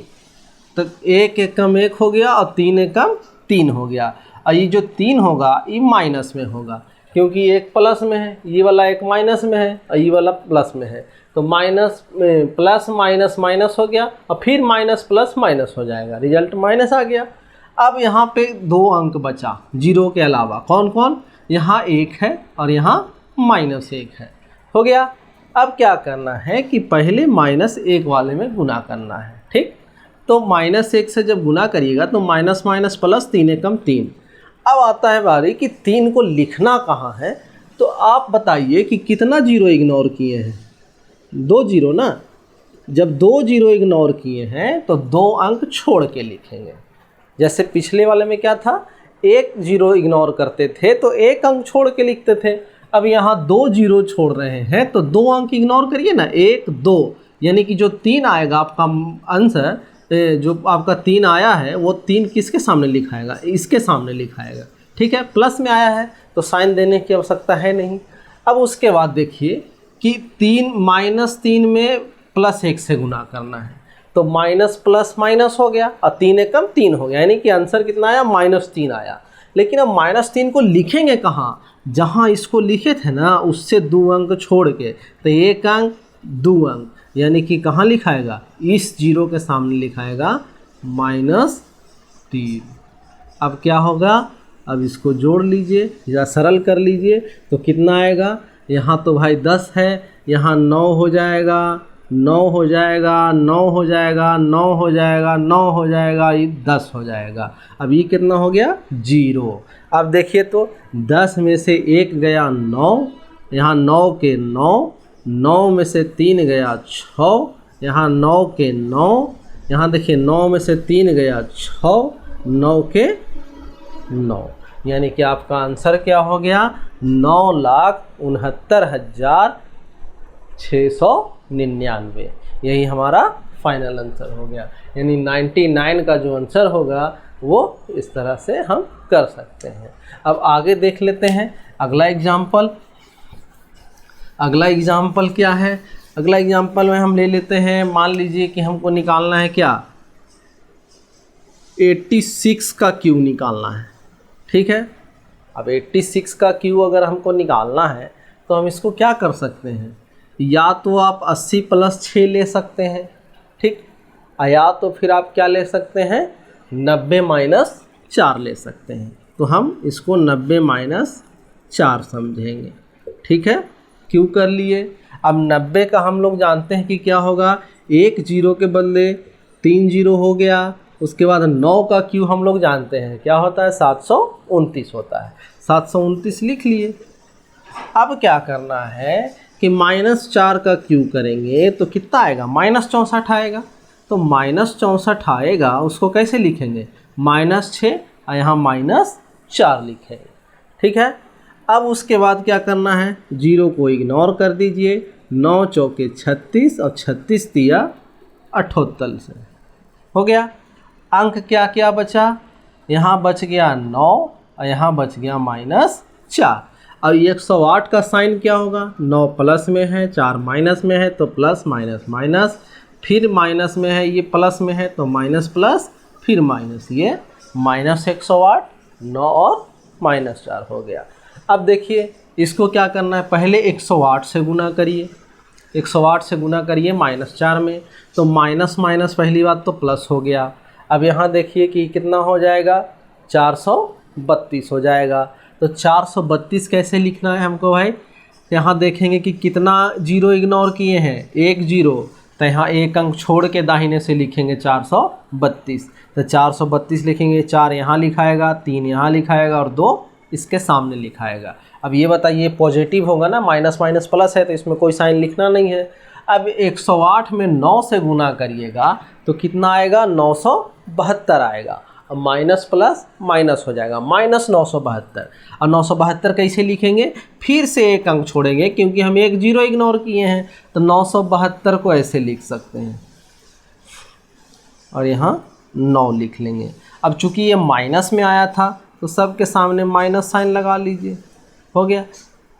तो 1 एकम 1 हो गया और 3 एकम 3 हो गया। और ये जो 3 होगा ये माइनस में होगा, क्योंकि एक प्लस में है, ये वाला एक माइनस में है और ये वाला प्लस में है, तो माइनस प्लस माइनस माइनस हो गया और फिर माइनस प्लस माइनस हो जाएगा, रिजल्ट माइनस आ गया। अब यहाँ पे 2 अंक बचा जीरो के अलावा, कौन कौन, यहाँ 1 है और यहाँ -1 है, हो गया। अब क्या करना है कि पहले -1 वाले में गुना करना है, ठीक। तो -1 से जब गुना करिएगा तो माइनस माइनस प्लस, 3 एकम 3। अब आता है बारी कि 3 को लिखना कहाँ है, तो आप बताइए कि कितना जीरो इग्नोर किए हैं, 2 जीरो ना। जब 2 जीरो इग्नोर किए हैं तो 2 अंक छोड़ के लिखेंगे। जैसे पिछले वाले में क्या था, 1 जीरो इग्नोर करते थे तो 1 अंक छोड़ के लिखते थे। अब यहाँ 2 जीरो छोड़ रहे हैं तो 2 अंक इग्नोर करिए ना, 1 2, यानी कि जो 3 आएगा आपका आंसर, जो आपका 3 आया है वो 3 किसके सामने लिखाएगा, इसके सामने लिखाएगा, ठीक है। प्लस में आया है तो साइन देने की आवश्यकता है नहीं। अब उसके बाद देखिए कि 3 -3 में +1 से गुना करना है, तो माइनस प्लस माइनस हो गया और 3 एकम 3 हो गया, यानी कि आंसर कितना आया, -3 आया। लेकिन अब -3 को लिखेंगे कहाँ, जहाँ इसको लिखे थे ना उससे 2 अंक छोड़ के, तो 1 अंक 2 अंक, यानी कि कहाँ लिखाएगा, इस जीरो के सामने लिखाएगा -3। अब क्या होगा, अब इसको जोड़ लीजिए या सरल कर लीजिए तो कितना आएगा, यहाँ तो भाई 10 है, यहाँ 9 हो जाएगा, 9 हो जाएगा, 9 हो जाएगा, 9 हो जाएगा, 9 हो जाएगा, ये 10 हो जाएगा। अब ये कितना हो गया, 0। अब देखिए तो 10 में से 1 गया 9, यहाँ 9 के 9, 9 में से 3 गया 6, यहाँ 9 के 9, यहाँ देखिए 9 में से 3 गया 6, 9 के 9, यानी कि आपका आंसर क्या हो गया, 9,69,699। यही हमारा फाइनल आंसर हो गया। यानी 99 का जो आंसर होगा वो इस तरह से हम कर सकते हैं। अब आगे देख लेते हैं अगला एग्जाम्पल। अगला एग्जाम्पल क्या है, अगला एग्जाम्पल में हम ले लेते हैं, मान लीजिए कि हमको निकालना है क्या, 86 का क्यू निकालना है, ठीक है। अब 86 का क्यू अगर हमको निकालना है तो हम इसको क्या कर सकते हैं, या तो आप 80 + 6 ले सकते हैं, ठीक, या तो फिर आप क्या ले सकते हैं, 90 - 4 ले सकते हैं। तो हम इसको 90 - 4 समझेंगे, ठीक है। क्यू कर लिए। अब 90 का हम लोग जानते हैं कि क्या होगा, 1 जीरो के बदले 3 जीरो हो गया। उसके बाद 9 का क्यू हम लोग जानते हैं क्या होता है, 729 होता है, 729 लिख लिए। अब क्या करना है कि -4 का क्यू करेंगे तो कितना आएगा, -64 आएगा। तो -64 आएगा, उसको कैसे लिखेंगे, -6 और यहाँ -4 लिखेंगे, ठीक है। अब उसके बाद क्या करना है, जीरो को इग्नोर कर दीजिए, 9 चौके 36 और 36 दिया 78 से हो गया। अंक क्या क्या बचा, यहाँ बच गया 9 और यहाँ बच गया -4। अब 108 का साइन क्या होगा, 9 प्लस में है, 4 माइनस में है, तो प्लस माइनस माइनस, फिर माइनस में है, ये प्लस में है तो माइनस प्लस, फिर माइनस, ये -108, 9 और -4 हो गया। अब देखिए इसको क्या करना है, पहले 108 से गुना करिए, 108 से गुना करिए -4 में, तो माइनस माइनस पहली बात तो प्लस हो गया। अब यहाँ देखिए कि कितना हो जाएगा, 432 हो जाएगा। तो 432 कैसे लिखना है हमको भाई, यहाँ देखेंगे कि कितना जीरो इग्नोर किए हैं, 1 जीरो, तो यहाँ 1 अंक छोड़ के दाहिने से लिखेंगे 432। तो 432 लिखेंगे, 4 यहाँ लिखाएगा, 3 यहाँ लिखाएगा और 2 इसके सामने लिखाएगा। अब ये बताइए पॉजिटिव होगा ना, माइनस माइनस प्लस है तो इसमें कोई साइन लिखना नहीं है। अब 108 में 9 से गुना करिएगा तो कितना आएगा, 972 आएगा। अब माइनस प्लस माइनस हो जाएगा, -972। और 972 कैसे लिखेंगे, फिर से 1 अंक छोड़ेंगे क्योंकि हम 1 जीरो इग्नोर किए हैं, तो 972 को ऐसे लिख सकते हैं और यहाँ 9 लिख लेंगे। अब चूंकि ये माइनस में आया था तो सबके सामने माइनस साइन लगा लीजिए, हो गया।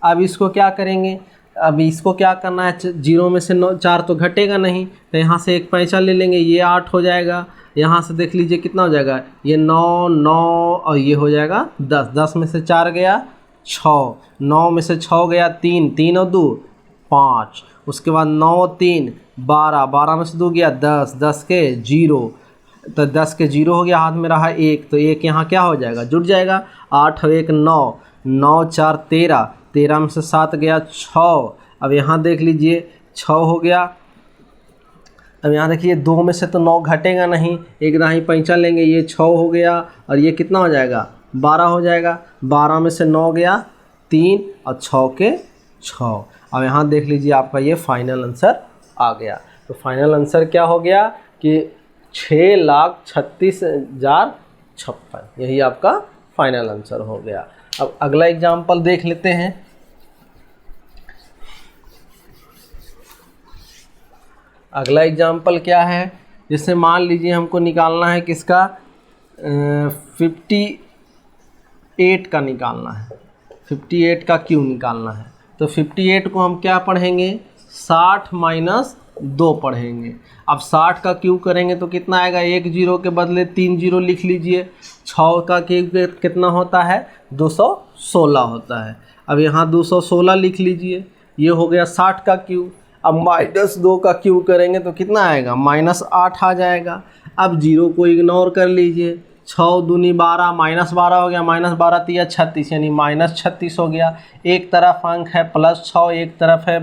अब इसको क्या करेंगे, अब इसको क्या करना है, जीरो में से 4 तो घटेगा नहीं, तो यहाँ से 1 पैंचा ले लेंगे, ये 8 हो जाएगा। यहाँ से देख लीजिए कितना हो जाएगा, ये 9 9 और ये हो जाएगा 10, 10 में से 4 गया 6, 9 में से 6 गया 3, 3 और 2 5, उसके बाद 9 और 3 12, 12 में से 2 गया 10, 10 के 0, तो 10 के 0 हो गया, हाथ में रहा 1, तो 1 यहाँ क्या हो जाएगा, जुड़ जाएगा। 8 और 1 9, 9 4 13, 13 में से 7 गया 6, अब यहाँ देख लीजिए 6 हो गया। अब यहाँ देखिए 2 में से तो 9 घटेगा नहीं, एक दाही पैंचा लेंगे, ये 6 हो गया और ये कितना हो जाएगा, 12 हो जाएगा। 12 में से 9 गया 3 और 6 के 6। अब यहाँ देख लीजिए आपका ये फाइनल आंसर आ गया। तो फाइनल आंसर क्या हो गया कि 6,36,056, यही आपका फाइनल आंसर हो गया। अब अगला एग्जाम्पल देख लेते हैं। अगला एग्जाम्पल क्या है, जैसे मान लीजिए हमको निकालना है किसका, 58 का निकालना है, 58 का क्यों निकालना है। तो 58 को हम क्या पढ़ेंगे, 60 माइनस 2 पढ़ेंगे। अब 60 का क्यू करेंगे तो कितना आएगा, 1 0 के बदले 3 0 लिख लीजिए। 6 का क्यू कितना होता है, 216 होता है। अब यहाँ 216 लिख लीजिए, ये हो गया 60 का क्यू। अब -2 का क्यू करेंगे तो कितना आएगा, -8 आ जाएगा। अब 0 को इग्नोर कर लीजिए, 6 दूनी 12, -12 हो गया, -12 3 36, यानी -36 हो गया। एक तरफ अंक है +6, एक तरफ है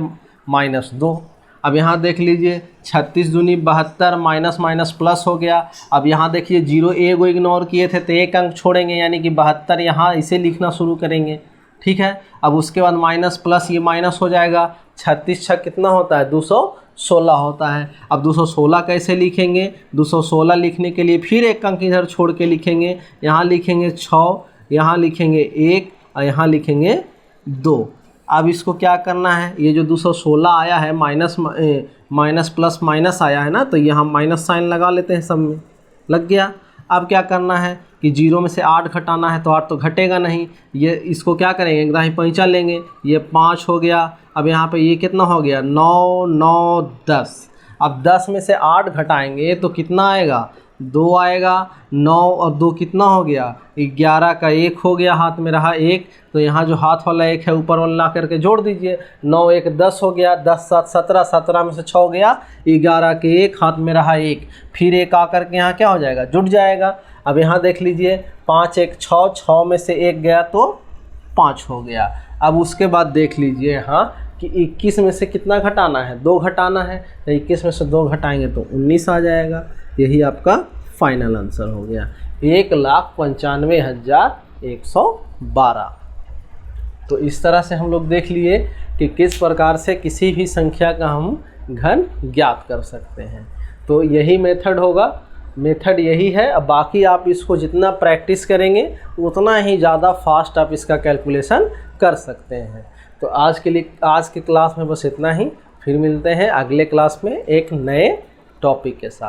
-2। अब यहाँ देख लीजिए 36 दूनी 72, माइनस माइनस प्लस हो गया। अब यहाँ देखिए 0 1 को इग्नोर किए थे तो एक अंक छोड़ेंगे, यानी कि 72 यहाँ इसे लिखना शुरू करेंगे, ठीक है। अब उसके बाद माइनस प्लस ये माइनस हो जाएगा, 36 6 कितना होता है, 216 होता है। अब 216 कैसे लिखेंगे, 216 लिखने के लिए फिर एक अंक इधर छोड़ के लिखेंगे, यहाँ लिखेंगे 6, यहाँ लिखेंगे 1 और यहाँ लिखेंगे 2। अब इसको क्या करना है, ये जो 216 आया है माइनस प्लस माइनस आया है ना, तो यहाँ माइनस साइन लगा लेते हैं, सब में लग गया। अब क्या करना है कि 0 में से 8 घटाना है, तो 8 तो घटेगा नहीं, ये इसको क्या करेंगे, एक दाही पैंचा लेंगे, ये 5 हो गया। अब यहाँ पे ये कितना हो गया, 9 9 10। अब 10 में से 8 घटाएंगे तो कितना आएगा, 2 आएगा। 9 और 2 कितना हो गया, 11 का 1 हो गया, हाथ में रहा 1, तो यहाँ जो हाथ वाला 1 है ऊपर वाला ला करके जोड़ दीजिए। 9 1 10 हो गया, 10 7 17, 17 में से 6 गया, 11 के 1, हाथ में रहा 1, फिर 1 आकर के यहाँ क्या हो जाएगा, जुट जाएगा। अब यहाँ देख लीजिए 5 1 6, 6 में से 1 गया तो 5 हो गया। अब उसके बाद देख लीजिए यहाँ कि 21 में से कितना घटाना है, 2 घटाना है, तो 21 में से 2 घटाएंगे तो 19 आ जाएगा। यही आपका फाइनल आंसर हो गया, 1,95,112। तो इस तरह से हम लोग देख लिए कि किस प्रकार से किसी भी संख्या का हम घन ज्ञात कर सकते हैं। तो यही मेथड होगा, मेथड यही है। अब बाकी आप इसको जितना प्रैक्टिस करेंगे उतना ही ज़्यादा फास्ट आप इसका कैलकुलेशन कर सकते हैं। तो आज के लिए, आज के क्लास में बस इतना ही, फिर मिलते हैं अगले क्लास में एक नए टॉपिक के साथ।